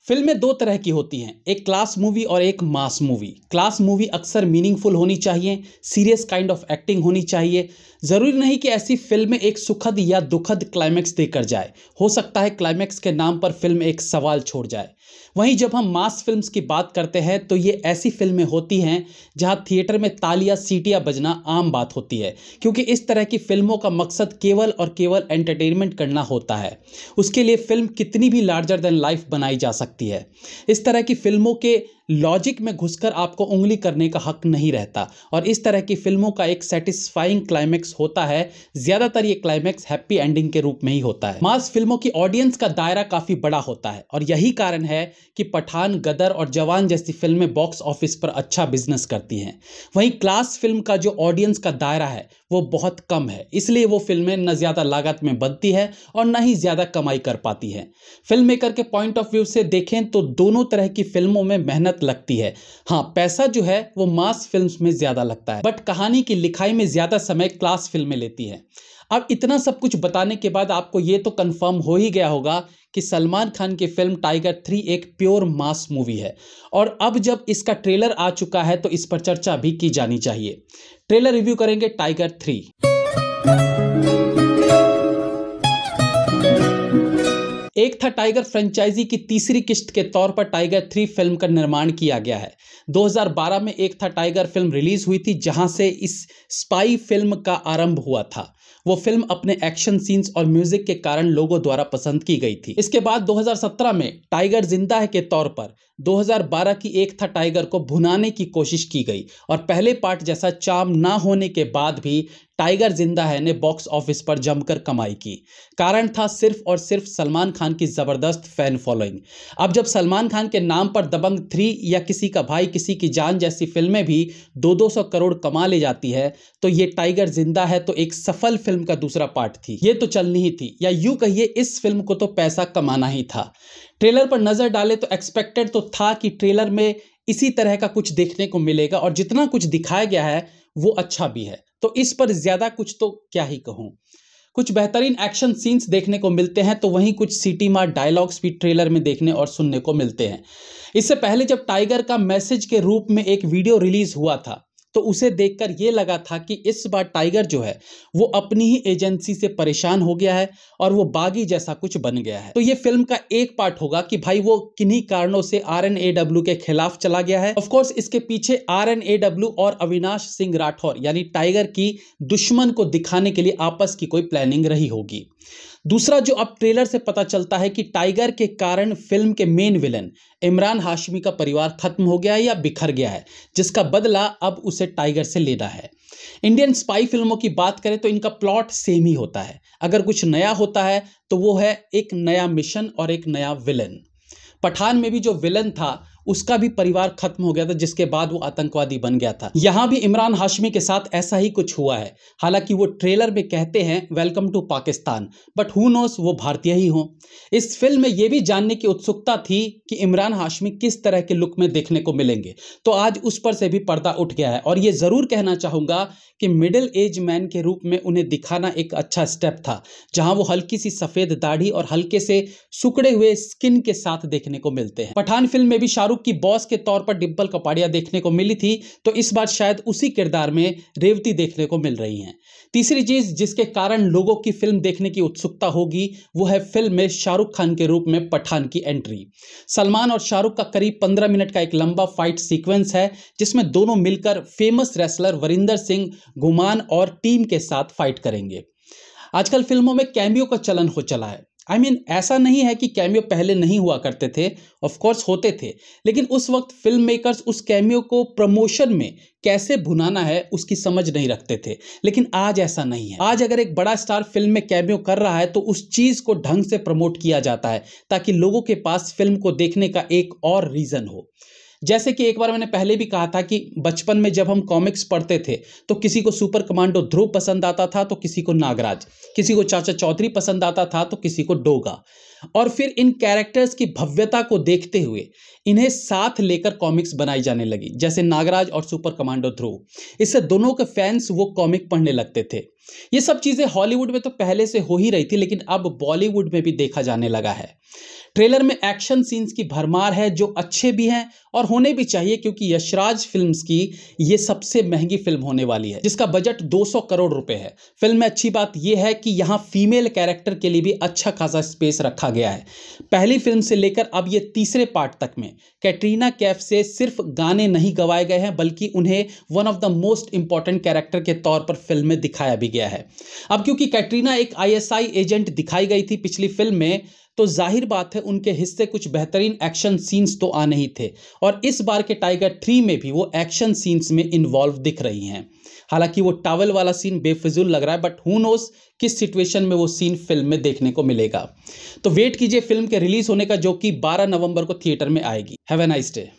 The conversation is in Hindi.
फिल्में दो तरह की होती हैं, एक क्लास मूवी और एक मास मूवी। क्लास मूवी अक्सर मीनिंगफुल होनी चाहिए, सीरियस काइंड ऑफ एक्टिंग होनी चाहिए। ज़रूरी नहीं कि ऐसी फिल्में एक सुखद या दुखद क्लाइमैक्स देकर जाए। हो सकता है क्लाइमैक्स के नाम पर फिल्म एक सवाल छोड़ जाए। वहीं जब हम मास फिल्म्स की बात करते हैं तो ये ऐसी फिल्में होती हैं जहां थिएटर में तालियां सीटियां बजना आम बात होती है, क्योंकि इस तरह की फिल्मों का मकसद केवल और केवल एंटरटेनमेंट करना होता है। उसके लिए फिल्म कितनी भी लार्जर देन लाइफ बनाई जा सकती है। इस तरह की फिल्मों के लॉजिक में घुसकर आपको उंगली करने का हक नहीं रहता और इस तरह की फिल्मों का एक सेटिस्फाइंग क्लाइमैक्स होता है। ज्यादातर ये क्लाइमैक्स हैप्पी एंडिंग के रूप में ही होता है। मास फिल्मों की ऑडियंस का दायरा काफी बड़ा होता है और यही कारण है कि पठान, गदर और जवान जैसी फिल्में बॉक्स ऑफिस पर अच्छा बिजनेस करती हैं। वहीं क्लास फिल्म का जो ऑडियंस का दायरा है वो बहुत कम है, इसलिए वो फिल्में न ज्यादा लागत में बनती है और न ही ज्यादा कमाई कर पाती है। फिल्म मेकर के पॉइंट ऑफ व्यू से देखें तो दोनों तरह की फिल्मों में मेहनत लगती है। हाँ, पैसा जो है वो मास फिल्म्स में ज्यादा लगता है, बट कहानी की लिखाई में ज्यादा समय क्लास फिल्में लेती हैं। अब इतना सब कुछ बताने के बाद आपको ये तो कंफर्म हो ही गया होगा कि सलमान खान की फिल्म टाइगर 3 एक प्योर मास मूवी है और अब जब इसका ट्रेलर आ चुका है तो इस पर चर्चा भी की जानी चाहिए। ट्रेलर रिव्यू करेंगे टाइगर 3। एक था टाइगर फ्रेंचाइजी की तीसरी किस्त के तौर पर टाइगर 3 फिल्म का निर्माण किया गया है। 2012 में एक था टाइगर फिल्म रिलीज हुई थी जहां से इस स्पाई फिल्म का आरंभ हुआ था। वो फिल्म अपने एक्शन सीन्स और म्यूजिक के कारण लोगों द्वारा पसंद की गई थी। इसके बाद 2017 में टाइगर जिंदा है के तौर पर 2012 की एक था टाइगर को भुनाने की कोशिश की गई और पहले पार्ट जैसा चार्म ना होने के बाद भी टाइगर जिंदा है ने बॉक्स ऑफिस पर जमकर कमाई की। कारण था सिर्फ और सिर्फ सलमान खान की जबरदस्त फैन फॉलोइंग। अब जब सलमान खान के नाम पर दबंग 3 या किसी का भाई किसी की जान जैसी फिल्में भी 200 करोड़ कमा ले जाती है तो ये टाइगर जिंदा है तो एक सफल फिल्म का दूसरा पार्ट थी। ये तो चलनी ही थी, या यूं कहिए इस फिल्म को तो पैसा कमाना ही था। ट्रेलर पर नजर डाले तो एक्सपेक्टेड तो था कि ट्रेलर में इसी तरह का कुछ देखने को मिलेगा और जितना कुछ दिखाया गया है वो अच्छा भी है, तो इस पर ज्यादा कुछ तो क्या ही कहूं। कुछ बेहतरीन एक्शन सीन्स देखने को मिलते हैं तो वहीं कुछ सीटी मार डायलॉग्स भी ट्रेलर में देखने और सुनने को मिलते हैं। इससे पहले जब टाइगर का मैसेज के रूप में एक वीडियो रिलीज हुआ था तो उसे देखकर यह लगा था कि इस बार टाइगर जो है वो अपनी ही एजेंसी से परेशान हो गया है और वो बागी जैसा कुछ बन गया है। तो ये फिल्म का एक पार्ट होगा कि भाई वो किन्हीं कारणों से RNAW के खिलाफ चला गया है। ऑफ कोर्स इसके पीछे RNAW और अविनाश सिंह राठौर यानी टाइगर की दुश्मन को दिखाने के लिए आपस की कोई प्लानिंग रही होगी। दूसरा जो अब ट्रेलर से पता चलता है कि टाइगर के कारण फिल्म के मेन विलन इमरान हाशमी का परिवार खत्म हो गया है या बिखर गया है, जिसका बदला अब उसे टाइगर से लेना है। इंडियन स्पाई फिल्मों की बात करें तो इनका प्लॉट सेम ही होता है। अगर कुछ नया होता है तो वो है एक नया मिशन और एक नया विलन। पठान में भी जो विलन था उसका भी परिवार खत्म हो गया था, जिसके बाद वो आतंकवादी बन गया था। यहां भी इमरान हाशमी के साथ ऐसा ही कुछ हुआ है। हालांकि वो ट्रेलर में कहते हैं welcome to Pakistan, but who knows वो भारतीय ही हो। इस फिल्म में ये भी जानने की उत्सुकता थी कि इमरान हाशमी किस तरह के लुक में देखने को मिलेंगे, तो आज उस पर से भी पर्दा उठ गया है। और ये जरूर कहना चाहूंगा कि मिडिल एज मैन के रूप में उन्हें दिखाना एक अच्छा स्टेप था, जहां वो हल्की सी सफेद दाढ़ी और हल्के से सुकड़े हुए स्किन के साथ देखने को मिलते हैं। पठान फिल्म में भी शाहरुख की बॉस के तौर पर डिंपल कपाड़िया देखने को मिली थी, तो इस बार शायद उसी किरदार में रेवती देखने को मिल रही हैं। तीसरी चीज जिसके कारण लोगों की फिल्म देखने की उत्सुकता होगी वो है फिल्म में शाहरुख खान के रूप में पठान की एंट्री। सलमान और शाहरुख का करीब 15 मिनट का एक लंबा फाइट सीक्वेंस है जिसमें दोनों मिलकर फेमस रेसलर वरिंदर सिंह गुमान और टीम के साथ फाइट करेंगे। आजकल फिल्मों में कैमियो का चलन हो चला है। ऐसा नहीं है कि कैमियो पहले नहीं हुआ करते थे, ऑफ कोर्स होते थे, लेकिन उस वक्त फिल्म मेकर्स उस कैमियो को प्रमोशन में कैसे भुनाना है उसकी समझ नहीं रखते थे। लेकिन आज ऐसा नहीं है। आज अगर एक बड़ा स्टार फिल्म में कैमियो कर रहा है तो उस चीज को ढंग से प्रमोट किया जाता है ताकि लोगों के पास फिल्म को देखने का एक और रीजन हो। जैसे कि एक बार मैंने पहले भी कहा था कि बचपन में जब हम कॉमिक्स पढ़ते थे तो किसी को सुपर कमांडो ध्रुव पसंद आता था तो किसी को नागराज, किसी को चाचा चौधरी पसंद आता था तो किसी को डोगा। और फिर इन कैरेक्टर्स की भव्यता को देखते हुए इन्हें साथ लेकर कॉमिक्स बनाई जाने लगी, जैसे नागराज और सुपर कमांडो ध्रुव। इससे दोनों के फैंस वो कॉमिक पढ़ने लगते थे। ये सब चीजें हॉलीवुड में तो पहले से हो ही रही थी, लेकिन अब बॉलीवुड में भी देखा जाने लगा है। ट्रेलर में एक्शन सीन्स की भरमार है जो अच्छे भी हैं और होने भी चाहिए, क्योंकि यशराज फिल्म्स की ये सबसे महंगी फिल्म होने वाली है जिसका बजट 200 करोड़ रुपए है। फिल्म में अच्छी बात यह है कि यहाँ फीमेल कैरेक्टर के लिए भी अच्छा खासा स्पेस रखा गया है। पहली फिल्म से लेकर अब ये तीसरे पार्ट तक में कैटरीना कैफ से सिर्फ गाने नहीं गवाए गए हैं, बल्कि उन्हें one of the most important character के तौर पर फिल्म में दिखाया भी गया है। अब क्योंकि कैटरीना एक ISI एजेंट दिखाई गई थी पिछली फिल्म में, तो जाहिर बात है उनके हिस्से कुछ बेहतरीन एक्शन सीन्स तो आने ही थे और इस बार के टाइगर 3 में भी वो एक्शन सीन्स में इन्वॉल्व दिख रही हैं। हालांकि वो टॉवल वाला सीन बेफिजूल लग रहा है, बट हु नोस किस सिचुएशन में वो सीन फिल्म में देखने को मिलेगा। तो वेट कीजिए फिल्म के रिलीज होने का, जो कि 12 नवंबर को थिएटर में आएगी। Have a nice day.